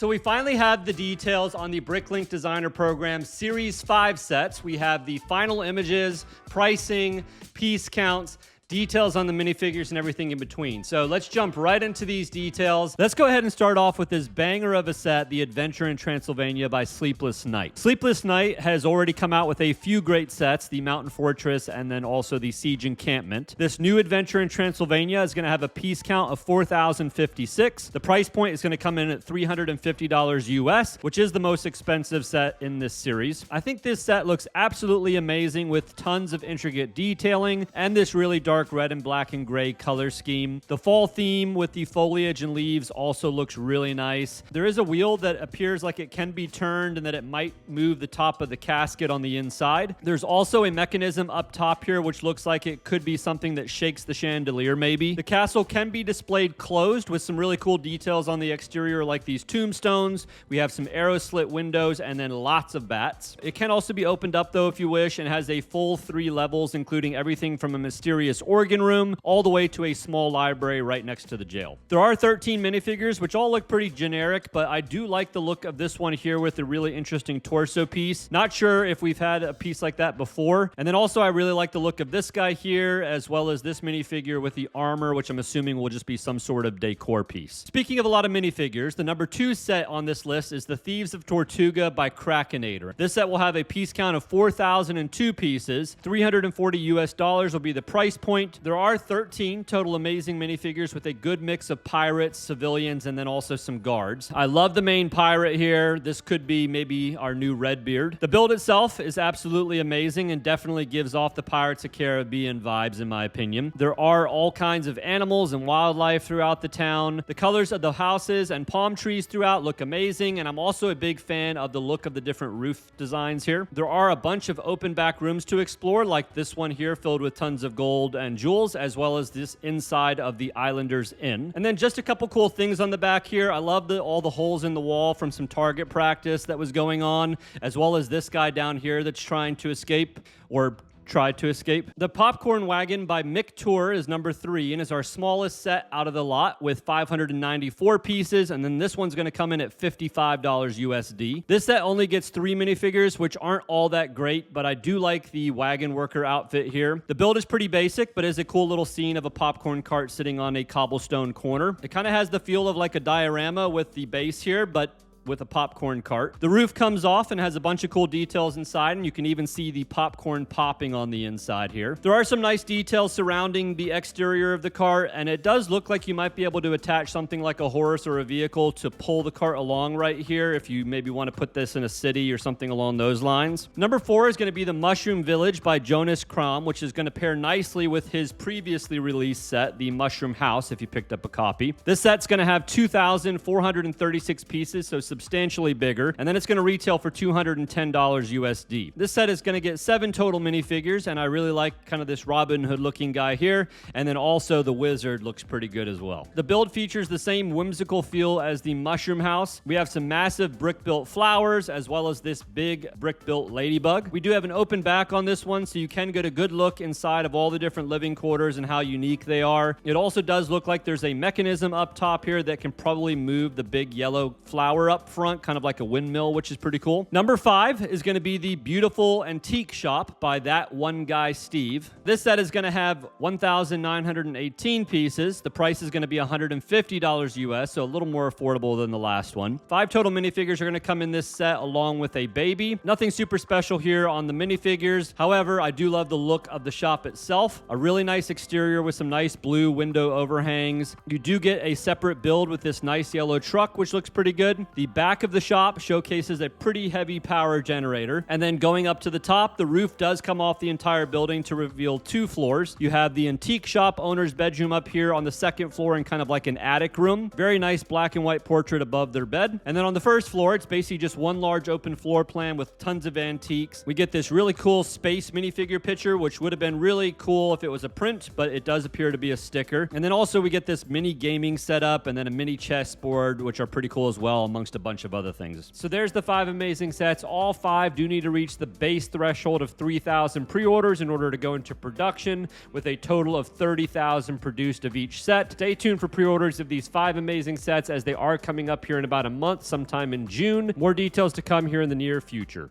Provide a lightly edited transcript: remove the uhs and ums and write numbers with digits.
So we finally have the details on the Bricklink Designer Program Series 5 sets. We have the final images, pricing, piece counts, details on the minifigures and everything in between. So let's jump right into these details. Let's go ahead and start off with this banger of a set, The Adventure in Transylvania by Sleepless Night. Sleepless Night has already come out with a few great sets, the Mountain Fortress and then also the Siege Encampment. This new Adventure in Transylvania is going to have a piece count of 4,056. The price point is going to come in at $350 US, which is the most expensive set in this series. I think this set looks absolutely amazing with tons of intricate detailing and this really dark red and black and gray color scheme. The fall theme with the foliage and leaves also looks really nice. There is a wheel that appears like it can be turned and that it might move the top of the casket on the inside. There's also a mechanism up top here which looks like it could be something that shakes the chandelier maybe. The castle can be displayed closed with some really cool details on the exterior like these tombstones. We have some arrow slit windows and then lots of bats. It can also be opened up though if you wish and has a full 3 levels including everything from a mysterious organ room all the way to a small library right next to the jail. There are 13 minifigures, which all look pretty generic, but I do like the look of this one here with a really interesting torso piece. Not sure if we've had a piece like that before. And then also I really like the look of this guy here, as well as this minifigure with the armor, which I'm assuming will just be some sort of decor piece. Speaking of a lot of minifigures, the number 2 set on this list is the Thieves of Tortuga by Krakenator. This set will have a piece count of 4,002 pieces. $340 US will be the price point. There are 13 total amazing minifigures with a good mix of pirates, civilians, and then also some guards. I love the main pirate here. This could be maybe our new Redbeard. The build itself is absolutely amazing and definitely gives off the Pirates of Caribbean vibes in my opinion. There are all kinds of animals and wildlife throughout the town. The colors of the houses and palm trees throughout look amazing, and I'm also a big fan of the look of the different roof designs here. There are a bunch of open back rooms to explore, like this one here filled with tons of gold and jewels, as well as this inside of the Islanders Inn. And then just a couple cool things on the back here. I love all the holes in the wall from some target practice that was going on, as well as this guy down here that's trying to escape or tried to escape. The Popcorn Wagon by Mick Tour is number 3 and is our smallest set out of the lot with 594 pieces, and then this one's going to come in at $55 USD. This set only gets 3 minifigures, which aren't all that great, but I do like the wagon worker outfit here. The build is pretty basic, but is a cool little scene of a popcorn cart sitting on a cobblestone corner. It kind of has the feel of like a diorama with the base here, but with a popcorn cart. The roof comes off and has a bunch of cool details inside, and you can even see the popcorn popping on the inside here. There are some nice details surrounding the exterior of the cart, and it does look like you might be able to attach something like a horse or a vehicle to pull the cart along right here if you maybe want to put this in a city or something along those lines. Number 4 is going to be the Mushroom Village by Jonas Krom, which is going to pair nicely with his previously released set, the Mushroom House, if you picked up a copy. This set's going to have 2,436 pieces, so substantially bigger, and then it's going to retail for $210 USD. This set is going to get 7 total minifigures, and I really like kind of this Robin Hood looking guy here, and then also the wizard looks pretty good as well. The build features the same whimsical feel as the Mushroom House. We have some massive brick-built flowers, as well as this big brick-built ladybug. We do have an open back on this one, so you can get a good look inside of all the different living quarters and how unique they are. It also does look like there's a mechanism up top here that can probably move the big yellow flower up front, kind of like a windmill, which is pretty cool. Number 5 is going to be the Beautiful Antique Shop by That One Guy Steve. This set is going to have 1,918 pieces. The price is going to be $150 US, so a little more affordable than the last one. 5 total minifigures are going to come in this set along with a baby. Nothing super special here on the minifigures. However, I do love the look of the shop itself. A really nice exterior with some nice blue window overhangs. You do get a separate build with this nice yellow truck, which looks pretty good. The back of the shop showcases a pretty heavy power generator. And then going up to the top, the roof does come off the entire building to reveal 2 floors. You have the antique shop owner's bedroom up here on the 2nd floor in kind of like an attic room. Very nice black and white portrait above their bed. And then on the 1st floor, it's basically just one large open floor plan with tons of antiques. We get this really cool space minifigure picture, which would have been really cool if it was a print, but it does appear to be a sticker. And then also we get this mini gaming setup and then a mini chessboard, which are pretty cool as well, amongst a bunch of other things. So there's the 5 amazing sets. All 5 do need to reach the base threshold of 3,000 pre-orders in order to go into production, with a total of 30,000 produced of each set. Stay tuned for pre-orders of these 5 amazing sets, as they are coming up here in about a month, sometime in June. More details to come here in the near future.